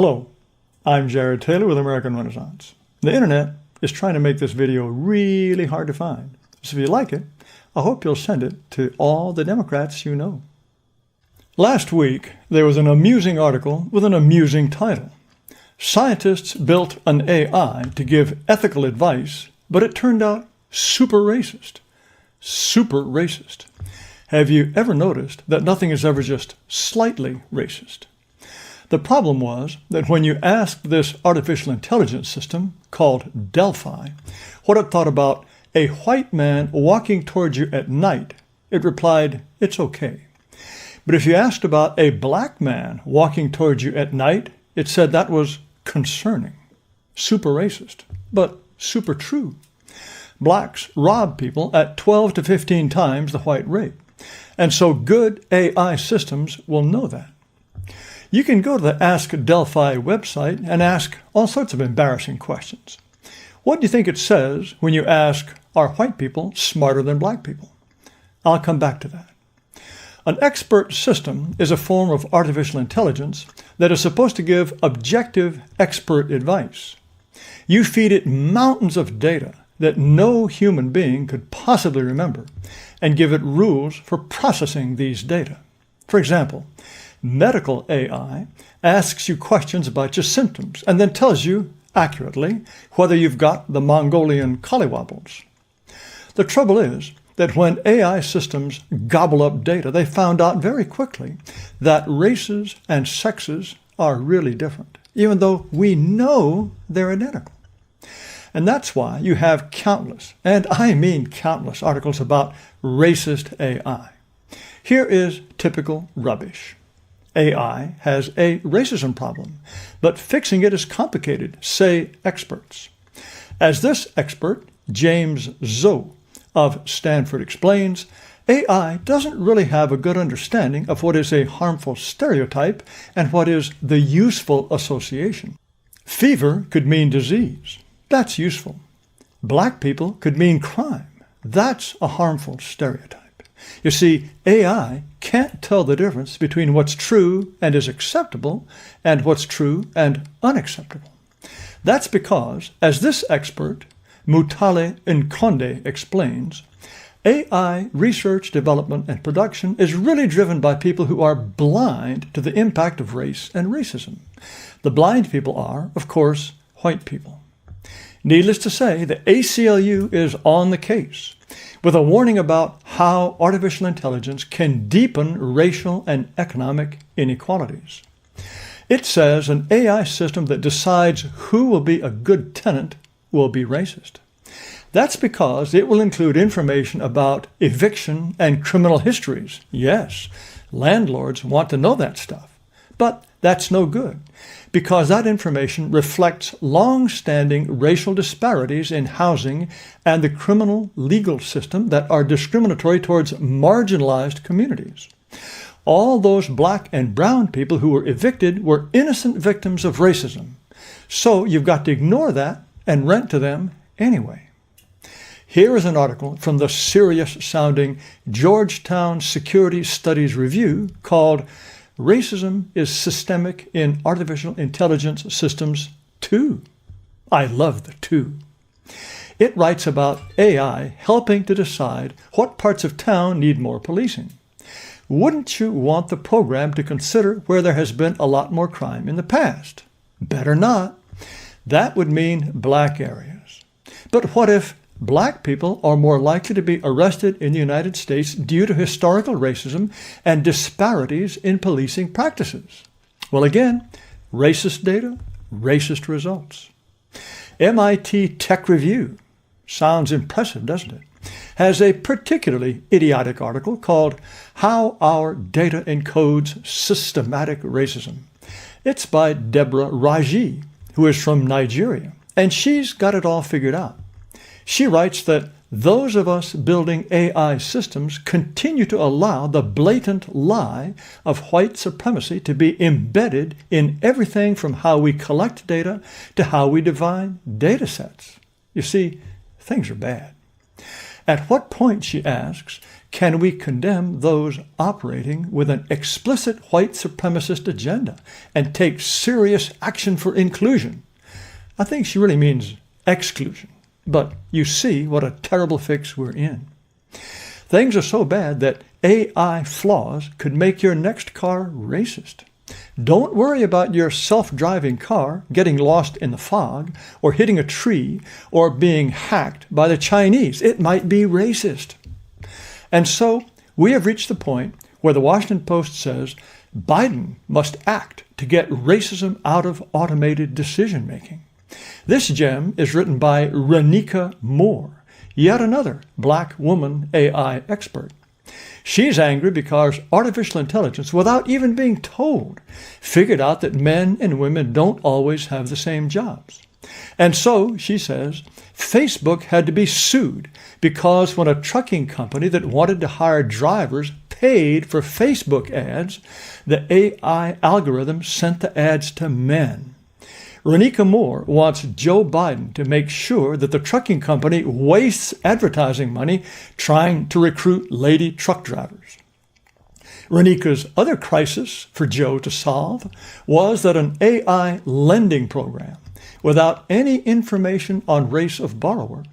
Hello, I'm Jared Taylor with American Renaissance. The internet is trying to make this video really hard to find. So if you like it, I hope you'll send it to all the Democrats you know. Last week, there was an amusing article with an amusing title. Scientists built an AI to give ethical advice, but it turned out super racist. Super racist. Have you ever noticed that nothing is ever just slightly racist? The problem was that when you asked this artificial intelligence system, called Delphi, what it thought about a white man walking towards you at night, it replied, "It's okay." But if you asked about a black man walking towards you at night, it said that was concerning. Super racist, but super true. Blacks rob people at 12 to 15 times the white rate. And so good AI systems will know that. You can go to the Ask Delphi website and ask all sorts of embarrassing questions. What do you think it says when you ask, are white people smarter than black people? I'll come back to that. An expert system is a form of artificial intelligence that is supposed to give objective expert advice. You feed it mountains of data that no human being could possibly remember and give it rules for processing these data. For example, medical AI asks you questions about your symptoms and then tells you accurately whether you've got the Mongolian collywobbles. The trouble is that when AI systems gobble up data, they found out very quickly that races and sexes are really different, even though we know they're identical. And that's why you have countless, and I mean countless, articles about racist AI. Here is typical rubbish. AI has a racism problem, but fixing it is complicated, say experts. As this expert, James Zoe of Stanford, explains, AI doesn't really have a good understanding of what is a harmful stereotype and what is the useful association. Fever could mean disease. That's useful. Black people could mean crime. That's a harmful stereotype. You see, AI can't tell the difference between what's true and is acceptable and what's true and unacceptable. That's because, as this expert, Mutale Nkonde, explains, AI research, development, and production is really driven by people who are blind to the impact of race and racism. The blind people are, of course, white people. Needless to say, the ACLU is on the case with a warning about how artificial intelligence can deepen racial and economic inequalities. It says an AI system that decides who will be a good tenant will be racist. That's because it will include information about eviction and criminal histories. Yes, landlords want to know that stuff. But that's no good, because that information reflects long-standing racial disparities in housing and the criminal legal system that are discriminatory towards marginalized communities. All those black and brown people who were evicted were innocent victims of racism. So you've got to ignore that and rent to them anyway. Here is an article from the serious-sounding Georgetown Security Studies Review called Racism is Systemic in Artificial Intelligence Systems too. I love the too. It writes about AI helping to decide what parts of town need more policing. Wouldn't you want the program to consider where there has been a lot more crime in the past? Better not. That would mean black areas. But what if black people are more likely to be arrested in the United States due to historical racism and disparities in policing practices? Well, again, racist data, racist results. MIT Tech Review, sounds impressive, doesn't it? Has a particularly idiotic article called How Our Data Encodes Systematic Racism. It's by Deborah Raji, who is from Nigeria, and she's got it all figured out. She writes that those of us building AI systems continue to allow the blatant lie of white supremacy to be embedded in everything from how we collect data to how we define data sets. You see, things are bad. At what point, she asks, can we condemn those operating with an explicit white supremacist agenda and take serious action for inclusion? I think she really means exclusion. But you see what a terrible fix we're in. Things are so bad that AI flaws could make your next car racist. Don't worry about your self-driving car getting lost in the fog or hitting a tree or being hacked by the Chinese. It might be racist. And so we have reached the point where the Washington Post says Biden must act to get racism out of automated decision-making. This gem is written by Renika Moore, yet another black woman AI expert. She's angry because artificial intelligence, without even being told, figured out that men and women don't always have the same jobs. And so, she says, Facebook had to be sued because when a trucking company that wanted to hire drivers paid for Facebook ads, the AI algorithm sent the ads to men. Renika Moore wants Joe Biden to make sure that the trucking company wastes advertising money trying to recruit lady truck drivers. Renika's other crisis for Joe to solve was that an AI lending program, without any information on race of borrower,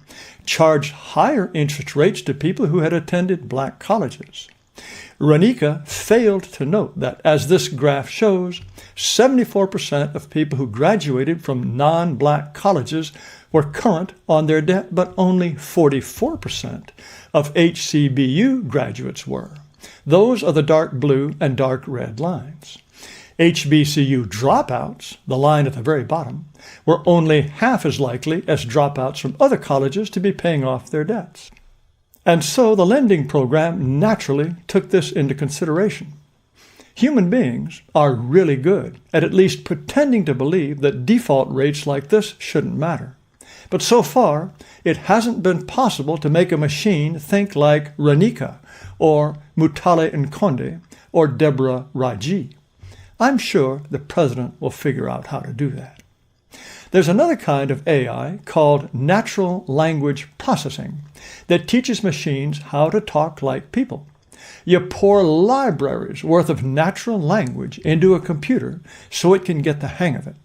charged higher interest rates to people who had attended black colleges. Renika failed to note that, as this graph shows, 74% of people who graduated from non-black colleges were current on their debt, but only 44% of HCBU graduates were. Those are the dark blue and dark red lines. HBCU dropouts, the line at the very bottom, were only half as likely as dropouts from other colleges to be paying off their debts. And so the lending program naturally took this into consideration. Human beings are really good at least pretending to believe that default rates like this shouldn't matter. But so far, it hasn't been possible to make a machine think like Renika or Mutale Nkonde or Deborah Raji. I'm sure the president will figure out how to do that. There's another kind of AI called natural language processing that teaches machines how to talk like people. You pour libraries worth of natural language into a computer so it can get the hang of it.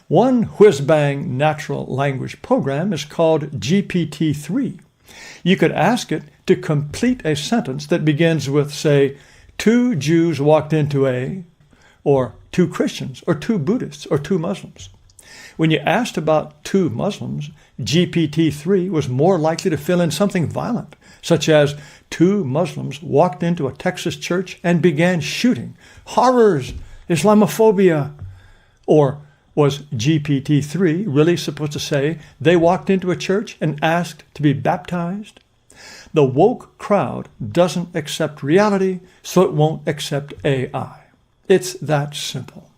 One whiz-bang natural language program is called GPT-3. You could ask it to complete a sentence that begins with, say, 2 Jews walked into a, or 2 Christians, or 2 Buddhists, or 2 Muslims. When you asked about 2 Muslims, GPT-3 was more likely to fill in something violent, such as 2 Muslims walked into a Texas church and began shooting. Horrors! Islamophobia! Or was GPT-3 really supposed to say they walked into a church and asked to be baptized? The woke crowd doesn't accept reality, so it won't accept AI. It's that simple.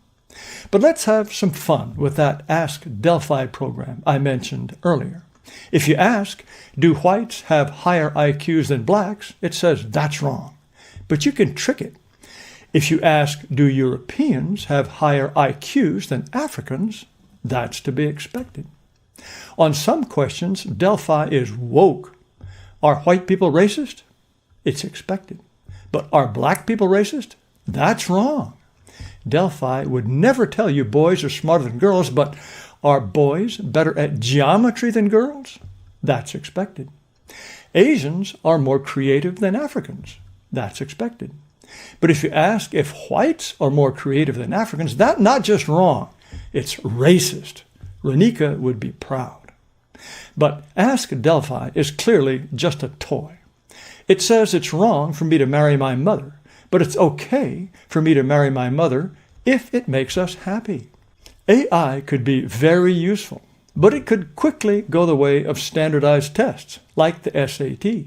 But let's have some fun with that Ask Delphi program I mentioned earlier. If you ask, do whites have higher IQs than blacks, it says that's wrong. But you can trick it. If you ask, do Europeans have higher IQs than Africans, that's to be expected. On some questions, Delphi is woke. Are white people racist? It's expected. But are black people racist? That's wrong. Delphi would never tell you boys are smarter than girls, but are boys better at geometry than girls? That's expected. Asians are more creative than Africans. That's expected. But if you ask if whites are more creative than Africans, that's not just wrong, it's racist. Renika would be proud. But Ask Delphi is clearly just a toy. It says it's wrong for me to marry my mother, but it's okay for me to marry my mother if it makes us happy. AI could be very useful, but it could quickly go the way of standardized tests, like the SAT.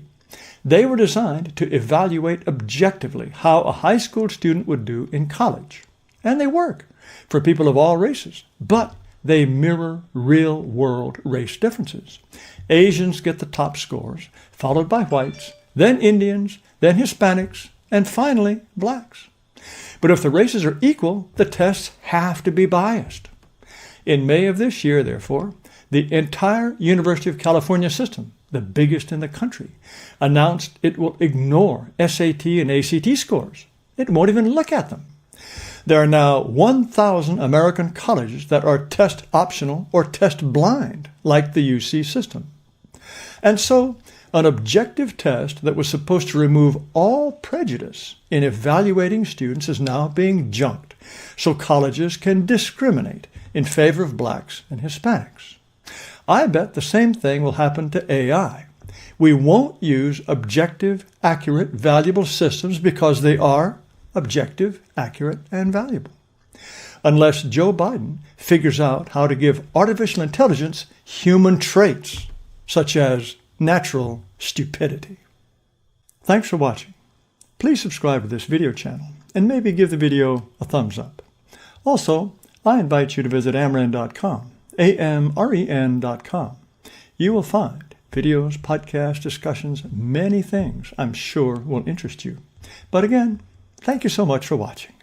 They were designed to evaluate objectively how a high school student would do in college. And they work for people of all races, but they mirror real-world race differences. Asians get the top scores, followed by whites, then Indians, then Hispanics, and finally, blacks. But if the races are equal, the tests have to be biased. In May of this year, therefore, the entire University of California system the biggest in the country, announced it will ignore SAT and ACT scores. It won't even look at them. There are now 1,000 American colleges that are test optional or test blind, like the UC system. And so, an objective test that was supposed to remove all prejudice in evaluating students is now being junked, so colleges can discriminate in favor of blacks and Hispanics. I bet the same thing will happen to AI. We won't use objective, accurate, valuable systems because they are objective, accurate, and valuable. Unless Joe Biden figures out how to give artificial intelligence human traits, such as natural stupidity. Thanks for watching. Please subscribe to this video channel and maybe give the video a thumbs up. Also, I invite you to visit amren.com, amren.com. You will find videos, podcasts, discussions, many things I'm sure will interest you. But again, thank you so much for watching.